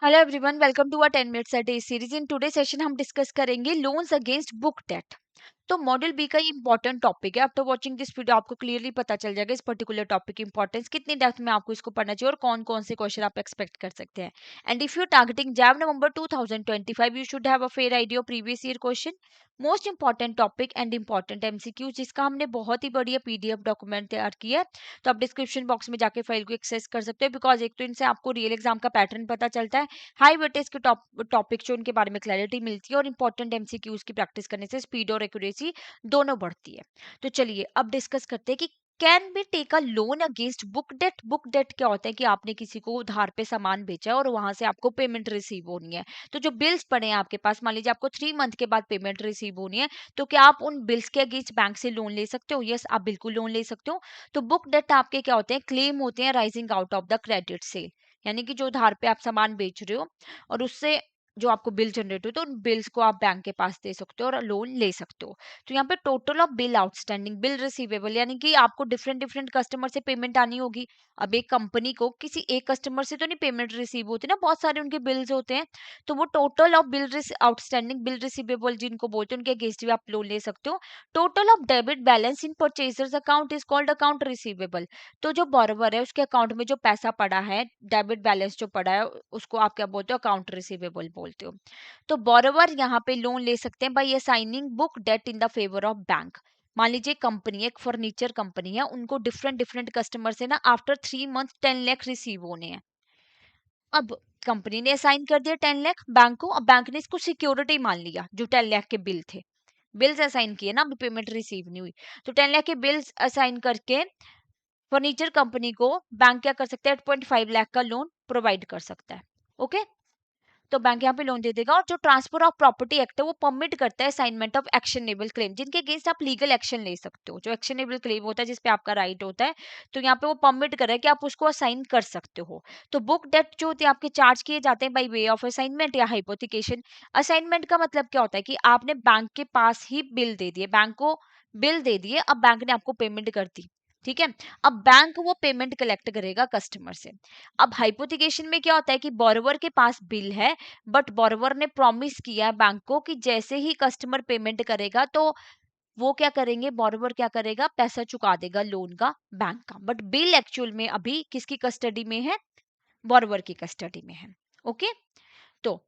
Hello everyone, welcome to a 10 minutes a day series. In today session हम discuss करेंगे loans against book debt. तो module B का ये important topic है। After watching this video आपको clearly पता चल जाएगा इस पर्टिकुलर टॉपिक की इंपॉर्टेंस, कितनी डेप्थ में आपको इसको पढ़ना चाहिए और कौन कौन से क्वेश्चन आप एक्सपेक्ट कर सकते हैं। And if you targeting JAIIB November 2025 you should have a fair idea of previous year question, most important topic and important MCQ, जिसका हमने बहुत ही बढ़िया पीडीएफ डॉक्यूमेंट तैयार किया है। तो आप डिस्क्रिप्शन बॉक्स में जाके फाइल को एक्सेस कर सकते हो, बिकॉज एक तो इनसे आपको रियल एग्जाम का पैटर्न पता चलता है, हाई वेटेज के टॉपिक जो उनके बारे में क्लैरिटी मिलती है, और इंपॉर्टेंट एमसीक्यूज की प्रैक्टिस करने से स्पीड और एक्यूरेसी दोनों बढ़ती है। तो चलिए अब डिस्कस करते हैं कि can be take a loan against book debt. Book debt क्या होता है कि आपने किसी को उधार पे सामान बेचा है और वहां से आपको पेमेंट रिसीव होनी है। तो जो बिल्स पड़े हैं आपके पास, मान लीजिए आपको 3 मंथ के बाद पेमेंट रिसीव होनी है, तो क्या आप उन बिल्स के अगेंस्ट बैंक से लोन ले सकते हो? यस, आप बिल्कुल लोन ले सकते हो। तो बुक डेट आपके क्या होते हैं? क्लेम होते हैं rising out of the credit sale, यानी कि जो उधार पे आप सामान बेच रहे हो और उससे जो आपको बिल जनरेट हो, तो उन बिल्स को आप बैंक के पास दे सकते हो और लोन ले सकते हो। तो यहाँ पे total of bill outstanding, bill receivable, यानी कि आपको डिफरेंट डिफरेंट कस्टमर से पेमेंट आनी होगी। अब एक कंपनी को किसी एक कस्टमर से तो नहीं पेमेंट रिसीव होती ना, बहुत सारे उनके बिल्स होते हैं। तो वो total of bill outstanding, bill receivable जिनको बोलते हैं, उनके अगेंस्ट भी आप लोन ले सकते हो। Total of debit balance in purchasers account is called account receivable. तो जो बॉरोवर है उसके अकाउंट में जो पैसा पड़ा है, डेबिट बैलेंस जो पड़ा है, उसको आप क्या बोलते हो? अकाउंट रिसीवेबल बोलते हो। तो बोरोवर यहाँ पे लोन ले सकते हैं by assigning book debt in the favour of bank. मान लीजिए कंपनी, एक फर्नीचर कंपनी है, उनको डिफरेंट डिफरेंट कस्टमर से ना आफ्टर 3 मंथ 10 लाख रिसीव होने हैं। अब कंपनी ने असाइन कर दिया 10 लाख बैंक को, अब बैंक ने इसको सिक्योरिटी मान लिया, जो 10 लाख के बिल थे, बिल्स असाइन किए ना, अभी पेमेंट रिसीव नहीं हुई। तो 10 लाख के बिल्स असाइन करके फर्नीचर कंपनी को बैंक क्या कर सकता है? 8.5 लाख का लोन प्रोवाइड कर सकता है। ओके, तो बैंक यहाँ पे लोन दे देगा। और जो ट्रांसफर ऑफ प्रॉपर्टी एक्ट है वो परमिट करता है असाइनमेंट ऑफ एक्शनेबल क्लेम, जिनके अगेंस्ट आप लीगल एक्शन ले सकते हो। जो एक्शनेबल क्लेम होता है जिसपे आपका राइट होता है, तो यहाँ पे वो परमिट कर रहा है कि आप उसको असाइन कर सकते हो। तो बुक डेट जो होती है आपके चार्ज किए जाते हैं बाई वे ऑफ असाइनमेंट या हाइपोथिकेशन। असाइनमेंट का मतलब क्या होता है कि आपने बैंक के पास ही बिल दे दिए, बैंक को बिल दे दिए, अब बैंक ने आपको पेमेंट कर दी, ठीक है। अब बैंक वो पेमेंट कलेक्ट करेगा कस्टमर से। अब हाइपोथिकेशन में क्या होता है कि बोरोवर के पास बिल है, बट बोरोवर ने प्रॉमिस किया है बैंक को कि जैसे ही कस्टमर पेमेंट करेगा तो वो क्या करेंगे, बोरोवर क्या करेगा? पैसा चुका देगा लोन का बैंक का। बट बिल एक्चुअल में अभी किसकी कस्टडी में है? बोरोवर की कस्टडी में है। ओके, तो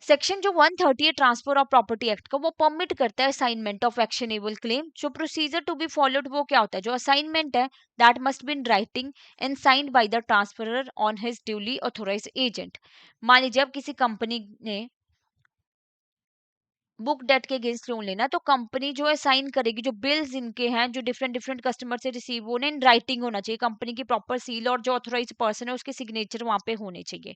सेक्शन जो 130 ट्रांसफर ऑफ प्रॉपर्टी एक्ट का, वो परमिट करता है असाइनमेंट ऑफ एक्शनेबल क्लेम। जो प्रोसीजर टू बी फॉलोड वो क्या होता है? जो असाइनमेंट है that must be in writing and signed by the transferor on his duly authorised agent. मान लीजिए अब किसी कंपनी ने बुक डेट के अगेंस्ट लोन लेना, तो कंपनी जो है साइन करेगी, जो बिल्स इनके हैं, जो डिफरेंट डिफरेंट कस्टमर से रिसीव होने, इन राइटिंग होना चाहिए, कंपनी की प्रॉपर सील और जो ऑथोराइज पर्सन है उसके सिग्नेचर वहां पे होने चाहिए।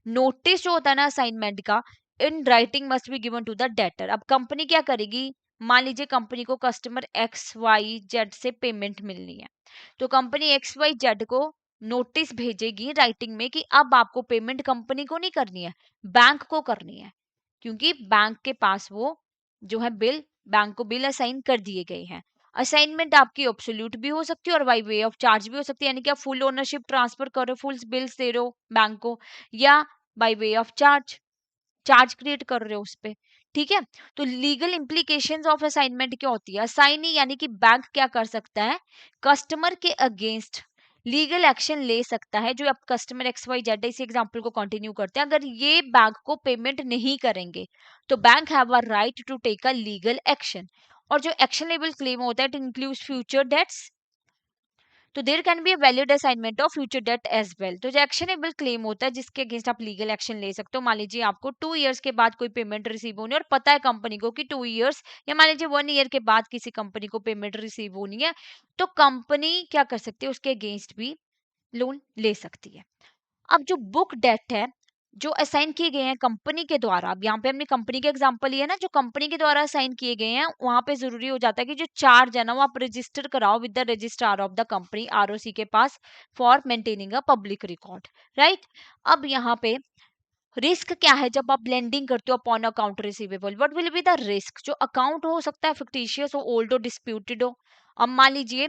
नोटिस जो होता है ना असाइनमेंट का, in writing must be given to the debtor. अब कंपनी क्या करेगी? मान लीजिए कंपनी को कस्टमर एक्स वाई जेड से पेमेंट मिलनी है, तो कंपनी एक्स वाई जेड को नोटिस भेजेगी राइटिंग में कि अब आपको पेमेंट कंपनी को नहीं करनी है, बैंक को करनी है। क्योंकि बैंक के पास वो जो है बिल, बैंक को बिल असाइन कर दिए गए हैं। असाइनमेंट आपकी ऑब्सोल्यूट भी हो सकती है और बाय वे ऑफ चार्ज भी हो सकती है, यानी कि आप फुल ओनरशिप ट्रांसफर कर रहे हो, फुल बिल्स दे रहे हो बैंक को, या by way of charge, charge create कर रहे हो उस पे, ठीक है। तो लीगल इंप्लीकेशंस ऑफ असाइनमेंट क्या होती है? असाइनी यानी कि बैंक क्या कर सकता है? कस्टमर के अगेंस्ट लीगल एक्शन ले सकता है। जो अब कस्टमर एक्स वाई जेड, इसी एग्जांपल को कंटिन्यू करते हैं, अगर ये बैंक को पेमेंट नहीं करेंगे तो bank have a right to take a legal action. और जो एक्शनेबल क्लेम होता है इट इंक्लूड्स फ्यूचर डेट्स, तो there can be a valid assignment of future debt as well. तो जो एक्शनेबल क्लेम होता है जिसके अगेंस्ट आप लीगल एक्शन ले सकते हो, मान लीजिए आपको 2 इयर्स के बाद कोई पेमेंट रिसीव होनी है और पता है कंपनी को कि 2 इयर्स, या मान लीजिए 1 ईयर के बाद किसी कंपनी को पेमेंट रिसीव होनी है, तो कंपनी क्या कर सकती है? उसके अगेंस्ट भी लोन ले सकती है। अब जो बुक डेट है, जो असाइन किए गए हैं कंपनी के द्वारा, अब यहाँ पे हमने कंपनी के एग्जांपल लिया ना, जो कंपनी के द्वारा असाइन किए गए हैं वहां पे जरूरी हो जाता है कि जो चार्ज है ना वो आप रजिस्टर कराओ with the registrar of the company, ROC के पास, for maintaining a public record, right. अब यहाँ पे रिस्क क्या है जब आप लेंडिंग करते हो upon account receivable? What will be the risk? जो अकाउंट हो सकता है फिक्टिशियस हो, ओल्ड हो, डिस्प्यूटेड हो। अब मान लीजिए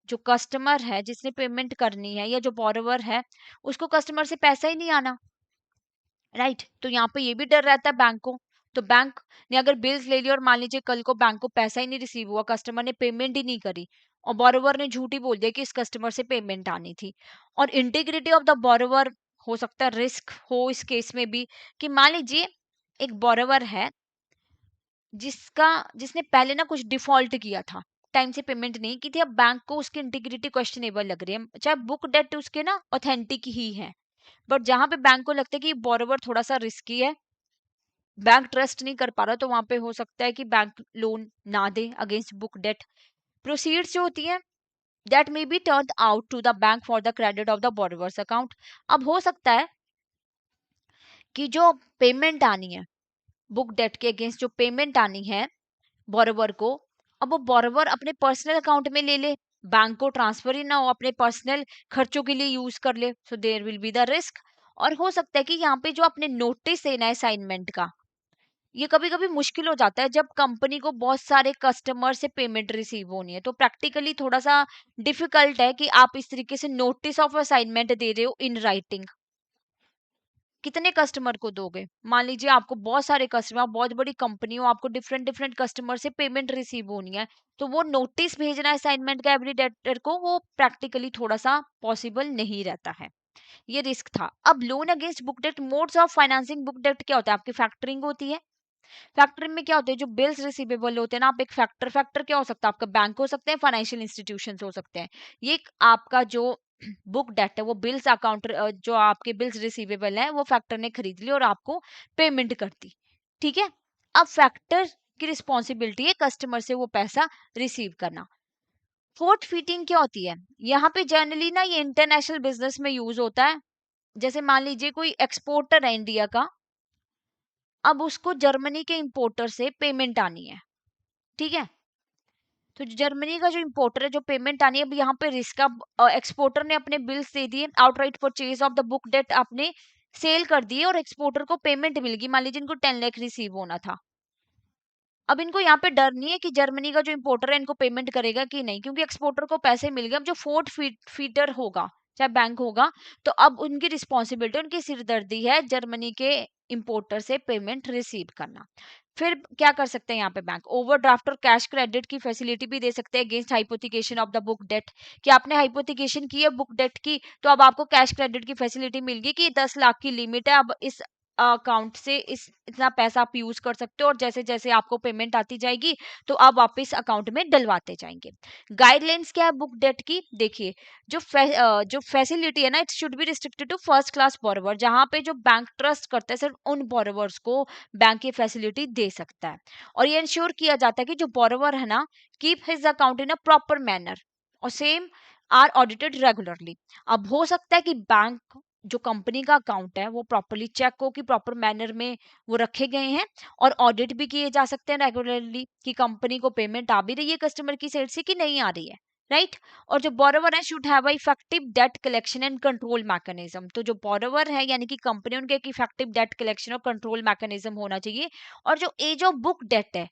जो कस्टमर है जिसने पेमेंट करनी है, या जो बोरोवर है, उसको कस्टमर से पैसा ही नहीं आना, राइट। तो यहाँ पे ये भी डर रहता है बैंक को। तो बैंक ने अगर बिल्स ले लिया और मान लीजिए कल को बैंक को पैसा ही नहीं रिसीव हुआ, कस्टमर ने पेमेंट ही नहीं करी और बोरोवर ने झूठ ही बोल दिया कि इस कस्टमर से पेमेंट आनी थी, और इंटीग्रिटी ऑफ द बोरोवर हो सकता है रिस्क हो इस केस में भी। कि मान लीजिए एक बोरोवर है जिसने पहले ना कुछ डिफॉल्ट किया था, टाइम से पेमेंट नहीं की थी, अब बैंक को उसकी इंटीग्रिटी क्वेश्चनेबल लग रही है, चाहे बुक डेट उसके ना ऑथेंटिक ही है, बट जहां पे बैंक को लगता है कि बोरोवर थोड़ा सा रिस्की है, बैंक ट्रस्ट नहीं कर पा रहा, तो वहां पे हो सकता है कि बैंक लोन ना दे अगेंस्ट बुक डेट। प्रोसीड्स जो होती है that may be turn out to the bank for the credit of the borrower's account. अब हो सकता है कि जो पेमेंट आनी है, बुक डेट के अगेंस्ट जो पेमेंट आनी है बोरोवर को, अब वो बोरोवर अपने पर्सनल अकाउंट में ले ले, बैंक को ट्रांसफर ही ना हो, अपने पर्सनल खर्चों के लिए यूज कर ले, so there will be the risk. और हो सकता है कि यहाँ पे जो अपने नोटिस देना है असाइनमेंट का, ये कभी कभी मुश्किल हो जाता है जब कंपनी को बहुत सारे कस्टमर से पेमेंट रिसीव होनी है, तो प्रैक्टिकली थोड़ा सा डिफिकल्ट है कि आप इस तरीके से नोटिस ऑफ असाइनमेंट दे रहे हो इन राइटिंग। कितने कस्टमर को दोगे? मान लीजिए आपको बहुत सारे कस्टमर, बहुत बड़ी कंपनी हो, आपको डिफरेंट डिफरेंट कस्टमर से पेमेंट रिसीव होनी है, तो वो नोटिस भेजना असाइनमेंट का एवरी डेटर को, वो प्रैक्टिकली थोड़ा सा पॉसिबल नहीं रहता है। ये रिस्क था। अब loan against book debt, modes of financing book debt क्या होता है? आपकी फैक्टरिंग होती है। फैक्टरिंग में क्या होता है, जो बिल्स रिसीवेबल होते हैं ना, आप एक फैक्टर, फैक्टर क्या हो सकता है आपका? बैंक हो सकते हैं, फाइनेंशियल इंस्टीट्यूशन हो सकते हैं। ये एक आपका जो बुक डेट है, वो बिल्स अकाउंट, जो आपके बिल्स रिसीवेबल है वो फैक्टर ने खरीद ली और आपको पेमेंट कर दी। ठीक है। अब फैक्टर की रिस्पॉन्सिबिलिटी है कस्टमर से वो पैसा रिसीव करना। फोर्थ फीटिंग क्या होती है? यहाँ पे जनरली ना ये इंटरनेशनल बिजनेस में यूज होता है। जैसे मान लीजिए कोई एक्सपोर्टर है इंडिया का, अब उसको जर्मनी के इंपोर्टर से पेमेंट आनी है। ठीक है। तो जर्मनी का जो इंपोर्टर है, जो पेमेंट आनी है, अब यहाँ पे रिस्क, अब एक्सपोर्टर ने अपने बिल्स दे दिए, outright purchase of the book debt आपने सेल कर दिए और एक्सपोर्टर को पेमेंट मिल गई, मान लीजिए इनको 10 लाख रिसीव होना था। अब इनको यहाँ पे डर नहीं है कि जर्मनी का जो इंपोर्टर है इनको पेमेंट करेगा कि नहीं, क्योंकि एक्सपोर्टर को पैसे मिल गए। अब जो फोर्थ फीटर होगा, चाहे बैंक होगा, तो अब उनकी रिस्पॉन्सिबिलिटी, उनकी सिरदर्दी है जर्मनी के इंपोर्टर से पेमेंट रिसीव करना। फिर क्या कर सकते हैं यहाँ पे बैंक? ओवरड्राफ्ट और कैश क्रेडिट की फैसिलिटी भी दे सकते हैं against hypothecation of the book debt. कि आपने हाइपोथिकेशन की है बुक डेट की, तो अब आपको कैश क्रेडिट की फैसिलिटी मिल गई कि 10 लाख की लिमिट है, अब इस अकाउंट से इस इतना पैसा आप यूज कर सकते हो, और जैसे जैसे आपको पेमेंट आती जाएगी तो आप वापस अकाउंट में डलवाते जाएंगे। गाइडलाइंस क्या है बुक डेट की? देखिए, जो फैसिलिटी है ना, it should be restricted to first class borrower, जहां पे जो बैंक ट्रस्ट करता है सिर्फ उन बोरोवर्स को बैंक ये फैसिलिटी दे सकता है। और ये इंश्योर किया जाता है कि जो बोरोवर है ना, keep his account in a proper manner, और सेम आर ऑडिटेड रेगुलरली। अब हो सकता है कि बैंक, जो कंपनी का अकाउंट है, वो प्रॉपरली चेक हो कि प्रॉपर मैनर में वो रखे गए हैं, और ऑडिट भी किए जा सकते हैं रेगुलरली कि कंपनी को पेमेंट आ भी रही है कस्टमर की साइड से कि नहीं आ रही है। राइट। और जो बोरोवर है should have a effective debt collection and control mechanism. तो जो बोरोवर है यानी कि कंपनी, उनके एक इफेक्टिव डेट कलेक्शन और कंट्रोल मैकेनिज्म होना चाहिए। और जो एज ऑफ बुक डेट है,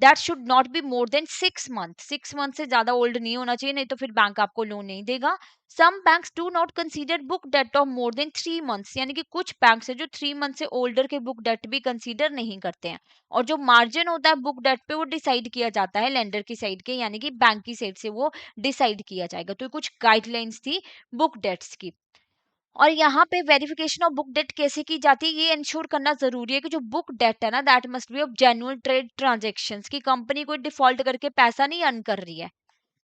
that should not be more than 6 month. 6 month से ज्यादा ओल्ड नहीं होना चाहिए, नहीं तो फिर बैंक आपको लोन नहीं देगा। Some banks do not consider book debt of more than 3 months, यानी कि कुछ बैंक्स है जो 3 मंथ से ओल्डर के बुक डेट भी कंसीडर नहीं करते हैं। और जो मार्जिन होता है बुक डेट पे, वो डिसाइड किया जाता है लेंडर की साइड के, यानी कि बैंक की साइड से वो डिसाइड किया जाएगा। तो ये कुछ गाइडलाइंस थी बुक डेट्स की। और यहाँ पे वेरिफिकेशन ऑफ बुक डेट कैसे की जाती है? ये इंश्योर करना जरूरी है कि जो बुक डेट है ना, that must B of genuine trade transactions, की कंपनी कोई डिफॉल्ट करके पैसा नहीं अर्न कर रही है।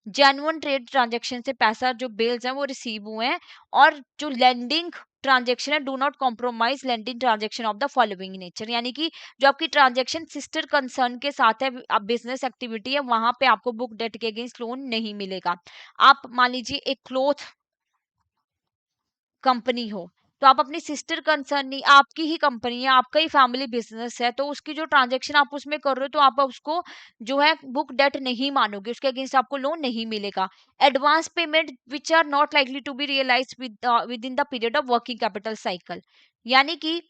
जेन्युइन ट्रेड ट्रांजेक्शन से पैसा, जो बिल्स हैं वो रिसीव हुए हैं। और जो लेंडिंग ट्रांजेक्शन है, do not compromise lending transaction of the following nature, यानी कि जो आपकी ट्रांजेक्शन सिस्टर कंसर्न के साथ है, आप बिजनेस एक्टिविटी है, वहां पे आपको बुक डेट के अगेंस्ट लोन नहीं मिलेगा। आप मान लीजिए एक क्लोथ कंपनी हो, तो आप अपनी सिस्टर कंसर्न नहीं, आपकी ही कंपनी है, आपका ही फैमिली बिजनेस है, तो उसकी जो ट्रांजेक्शन आप उसमें कर रहे हो, तो आप उसको जो है बुक डेट नहीं मानोगे, उसके अगेंस्ट आपको लोन नहीं मिलेगा। Advance payment which are not likely to be realise within the period of working capital cycle, यानी कि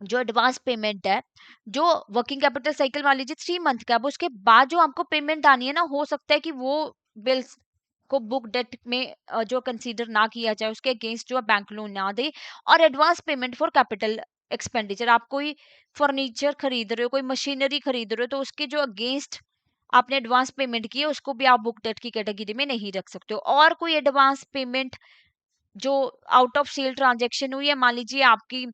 जो एडवांस पेमेंट है, जो वर्किंग कैपिटल साइकिल मान लीजिए 3 मंथ का है, अब उसके बाद जो आपको पेमेंट आनी है ना, हो सकता है कि वो बिल्स को बुक डेट में जो कंसीडर ना किया जाए, उसके अगेंस्ट जो बैंक लोन ना दे। और advance payment for capital expenditure, आप कोई फर्नीचर खरीद रहे हो, कोई मशीनरी खरीद रहे हो, तो उसके जो अगेंस्ट आपने एडवांस पेमेंट की है उसको भी आप बुक डेट की कैटेगरी में नहीं रख सकते हो। और कोई एडवांस पेमेंट जो आउट ऑफ सेल ट्रांजैक्शन हुई है, मान लीजिए आपकी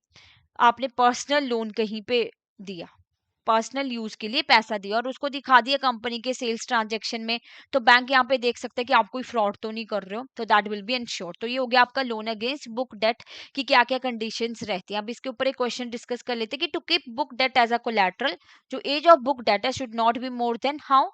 आपने पर्सनल लोन कहीं पे दिया, पर्सनल यूज के लिए पैसा दिया और उसको दिखा दिया कंपनी के सेल्स ट्रांजैक्शन में, तो बैंक यहाँ पे देख सकता है कि आप कोई फ्रॉड तो नहीं कर रहे हो, तो दैट विल बी इंश्योर्ड। तो ये हो गया आपका लोन अगेंस्ट बुक डेट की क्या क्या कंडीशंस रहती हैं। अब इसके ऊपर एक क्वेश्चन डिस्कस कर लेते हैं कि to keep book debt as a collateral, जो age of book debt should not be more than how,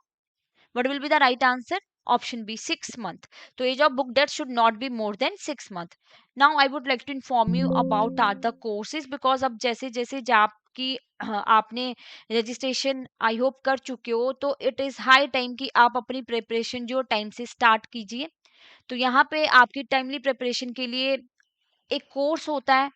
what will be the right answer? Option B, 6 month. So age of book debt should not be more than 6 month. Now I would like to inform you about are the courses, because अब जैसे जैसे job की आपने registration I hope कर चुके हो, तो it is high time कि आप अपनी प्रिपरेशन जो टाइम से स्टार्ट कीजिए। तो यहाँ पे आपकी टाइमली प्रिपरेशन के लिए एक कोर्स होता है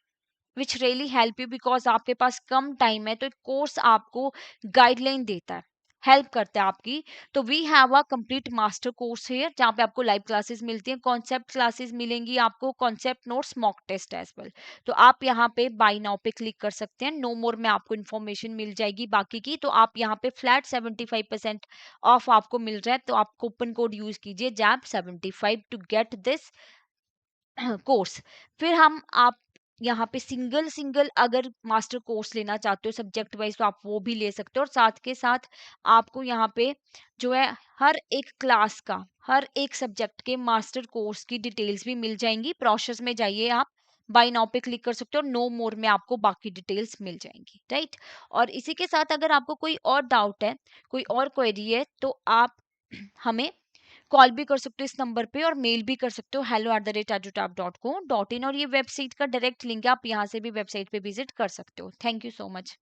which really help you, because आपके पास कम टाइम है, तो एक कोर्स आपको गाइडलाइन देता है, हेल्प करता है आपकी। तो we have a complete master course है जहाँ पे आपको लाइव क्लासेस मिलती हैं, कॉन्सेप्ट क्लासेस मिलेंगी आपको, concept notes, mock test as well. तो आप यहाँ पे बाय नाउ पे क्लिक कर सकते हैं, नो मोर में आपको इन्फॉर्मेशन मिल जाएगी बाकी की। तो आप यहाँ पे फ्लैट 75% ऑफ आपको मिल रहा है, तो आप कूपन कोड यूज कीजिए JAB75 to get this course. फिर हम आप यहाँ पे सिंगल सिंगल अगर मास्टर कोर्स लेना चाहते हो सब्जेक्ट वाइज, तो आप वो भी ले सकते हो, और साथ के साथ आपको यहाँ पे जो है हर एक क्लास का, हर एक सब्जेक्ट के मास्टर कोर्स की डिटेल्स भी मिल जाएंगी। प्रोसेस में जाइए आप, बाय नाउ पे क्लिक कर सकते हो, नो मोर में आपको बाकी डिटेल्स मिल जाएंगी, राइट। और इसी के साथ अगर आपको कोई और डाउट है, कोई और क्वेरी है, तो आप हमें कॉल भी कर सकते हो इस नंबर पे, और मेल भी कर सकते हो hello@edutap.co.in, और ये वेबसाइट का डायरेक्ट लिंक है, आप यहाँ से भी वेबसाइट पे विजिट कर सकते हो। Thank you so much.